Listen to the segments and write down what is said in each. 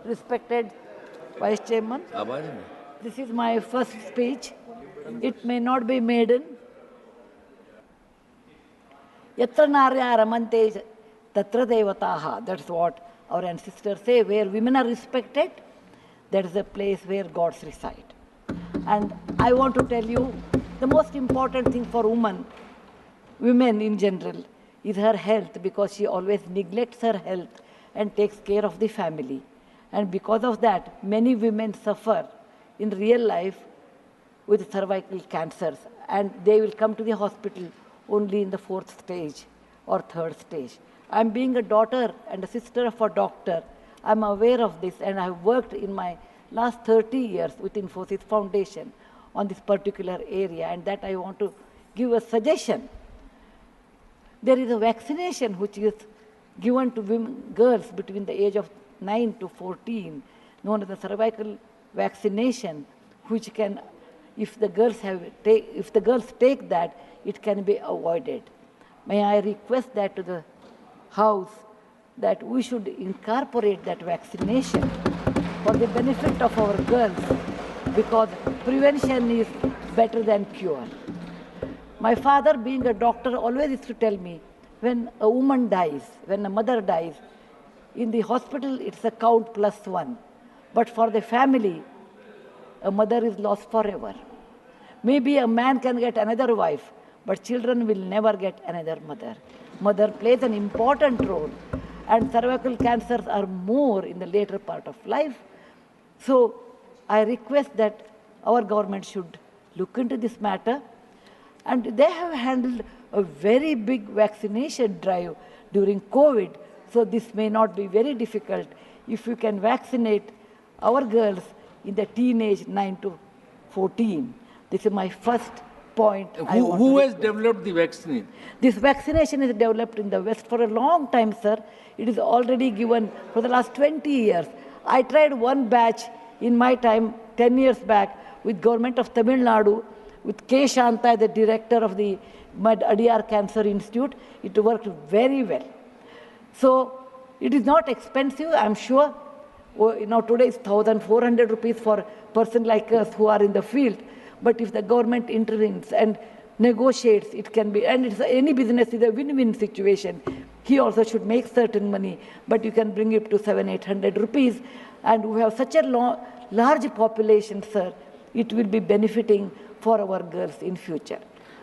Respected Vice Chairman, this is my first speech. It may not be maiden. Yatra narya ramante tatra devataha. That's what our ancestors say. Where women are respected, that is the place where gods reside. And I want to tell you, the most important thing for women in general, is her health, because she always neglects her health and takes care of the family. And because of that, many women suffer in real life with cervical cancers, and they will come to the hospital only in the 4th stage or 3rd stage. I'm being a daughter and a sister of a doctor. I'm aware of this, and I've worked in my last 30 years with Infosys Foundation on this particular area, and that I want to give a suggestion. There is a vaccination which is given to girls between the age of 9 to 14, known as the cervical vaccination, which can, if the girls take that, it can be avoided. May I request that to the House, that we should incorporate that vaccination for the benefit of our girls, because prevention is better than cure. My father, being a doctor, always used to tell me, when a woman dies, when a mother dies, in the hospital it's a count +1. But for the family, a mother is lost forever. Maybe a man can get another wife, but children will never get another mother. Mother plays an important role, and cervical cancers are more in the later part of life. So I request that our government should look into this matter. And they have handled a very big vaccination drive during COVID, so this may not be very difficult if you can vaccinate our girls in the teenage 9 to 14. This is my first point. Who has developed the vaccine? This vaccination is developed in the West for a long time, sir. It is already given for the last 20 years. I tried one batch in my time, 10 years back, with government of Tamil Nadu, with K. Shanta, the director of the Adiyar Cancer Institute. It worked very well. So it is not expensive, I'm sure. Today is 1,400 rupees for a person like us who are in the field. But if the government intervenes and negotiates, it can be, and it's, any business is a win-win situation. He also should make certain money, but you can bring it to 700-800 rupees. And we have such a large population, sir, it will be benefiting for our girls in future.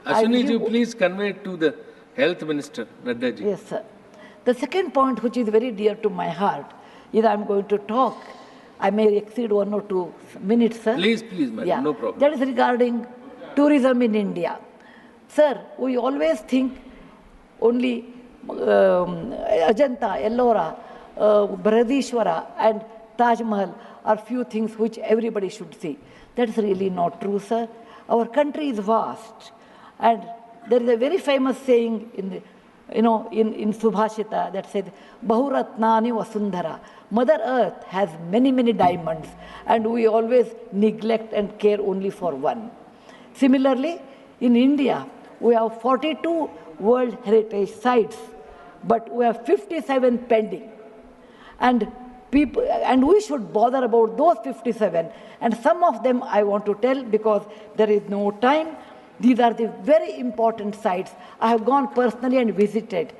Ashwini ji, please convey it to the Health Minister, Nadda ji. Yes, sir. The second point, which is very dear to my heart, is I'm going to talk. I may exceed 1 or 2 minutes, sir. Please, madam, yeah. No problem. That is regarding tourism in India. Sir, we always think only Ajanta, Ellora, Brihadishwara and Taj Mahal are few things which everybody should see. That's really not true, sir. Our country is vast, and there is a very famous saying in Subhashita that says, Bahuratnani Vasundhara. Mother Earth has many, many diamonds, and we always neglect and care only for one. Similarly, in India, we have 42 World Heritage Sites, but we have 57 pending. And we should bother about those 57. And some of them I want to tell because there is no time. These are the very important sites. I have gone personally and visited.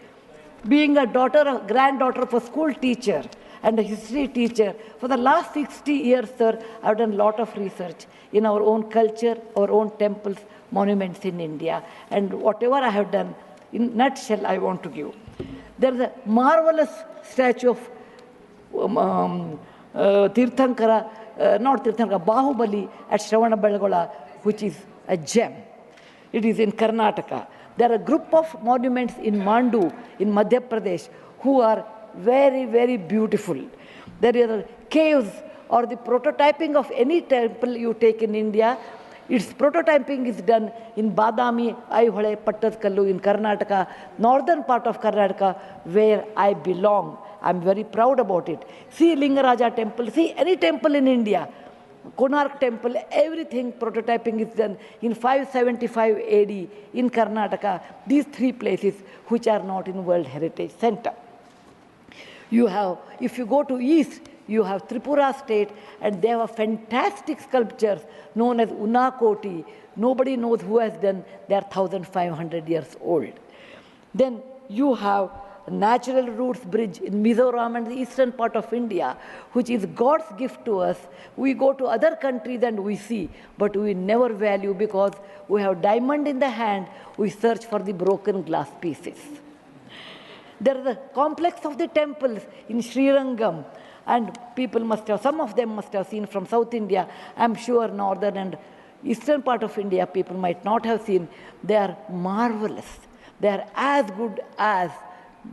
Being a granddaughter of a school teacher and a history teacher, for the last 60 years, sir, I have done a lot of research in our own culture, our own temples, monuments in India. And whatever I have done, in a nutshell, I want to give. There is a marvelous statue of Bahubali at Shravanabelagola, which is a gem. It is in Karnataka. There are a group of monuments in Mandu, in Madhya Pradesh, who are very, very beautiful. There are caves or the prototyping of any temple you take in India. Its prototyping is done in Badami, Aihole, Pattadkallu in Karnataka, northern part of Karnataka, where I belong. I'm very proud about it. See Lingaraja temple, see any temple in India, Konark temple, everything prototyping is done in 575 AD in Karnataka. These 3 places which are not in World Heritage Center. You have, if you go to east, You have Tripura state, and they have fantastic sculptures known as Unakoti. Nobody knows who has done. They are 1,500 years old. Then you have Natural Roots Bridge in Mizoram and the eastern part of India, which is God's gift to us. We go to other countries and we see, but we never value because we have diamond in the hand, we search for the broken glass pieces. There is a complex of the temples in Srirangam, and people must have, some of them must have seen from South India. I'm sure northern and eastern part of India people might not have seen. They are marvelous. They are as good as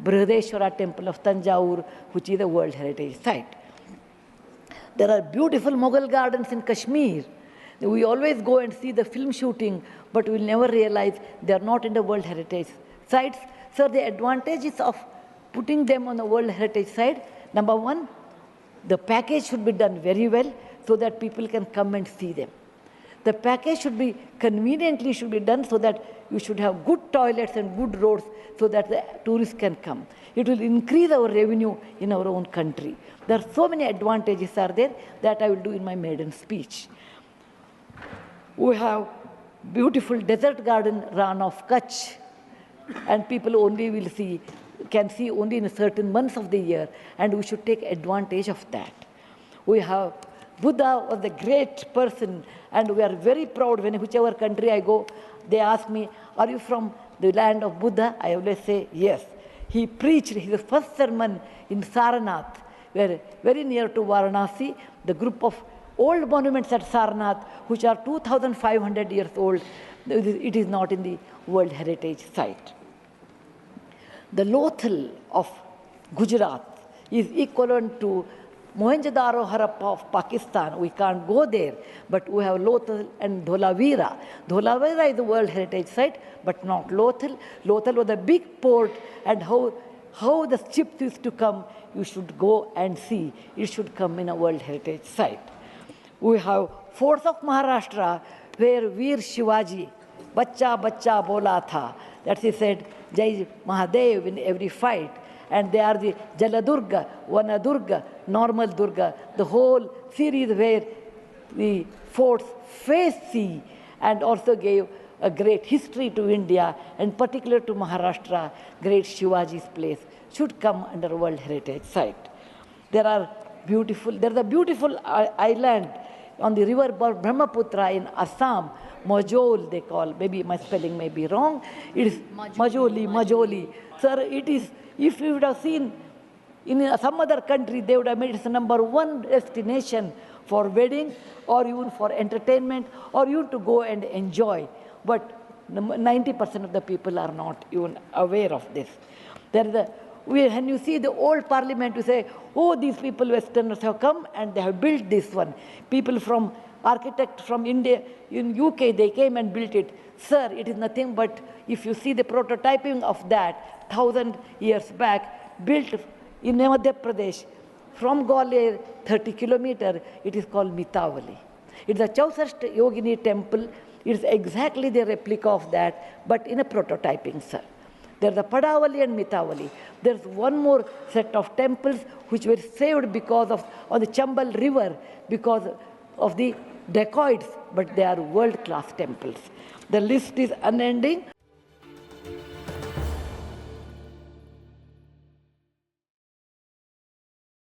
Brihadeshwara temple of Tanjore, which is a World Heritage Site. There are beautiful Mughal gardens in Kashmir. We always go and see the film shooting, but we will never realize they are not in the World Heritage Sites. So the advantages of putting them on the World Heritage Site, number one, the package should be done very well so that people can come and see them. The package should be conveniently done so that you should have good toilets and good roads so that the tourists can come. It will increase our revenue in our own country. There are so many advantages are there that I will do in my maiden speech. We have beautiful desert garden Ran of Kutch, and people only can see only in certain months of the year, and we should take advantage of that. We have Buddha was a great person, and we are very proud when whichever country I go, they ask me, are you from the land of Buddha? I always say, yes. He preached his first sermon in Sarnath, where very near to Varanasi, the group of old monuments at Sarnath, which are 2,500 years old, it is not in the World Heritage Site. The Lothal of Gujarat is equivalent to Mohenjo-daro Harappa of Pakistan. We can't go there, but we have Lothal and Dholavira. Dholavira is a World Heritage Site, but not Lothal. Lothal was a big port, and how the ships used to come, you should go and see. It should come in a World Heritage Site. We have forts of Maharashtra where Veer Shivaji, Bachcha Bachcha Bola Tha, that he said, Jai Mahadev in every fight. And they are the Jaladurga, Vanadurga, Normal Durga, the whole series where the forts face sea and also gave a great history to India, and particular to Maharashtra, great Shivaji's place should come under World Heritage Site. There's a beautiful island on the river Brahmaputra in Assam, Majol they call, maybe my spelling may be wrong. It is Majoli. Sir, it is, if you would have seen in some other country, they would have made it the #1 destination for wedding or even for entertainment or even to go and enjoy. But 90% of the people are not even aware of this. When you see the old parliament, you say, oh, these people, Westerners have come and they have built this one. People from architect from India, in UK, they came and built it. Sir, it is nothing but, if you see the prototyping of that 1,000 years back, built in Madhya Pradesh, from Gwalior, 30 kilometers, it is called Mitavali. It is a Chausashta Yogini temple. It is exactly the replica of that, but in a prototyping, sir. There's a Padavali and Mitavali. There's one more set of temples which were saved because of, on the Chambal River, because of the dacoits, but they are world-class temples. The list is unending.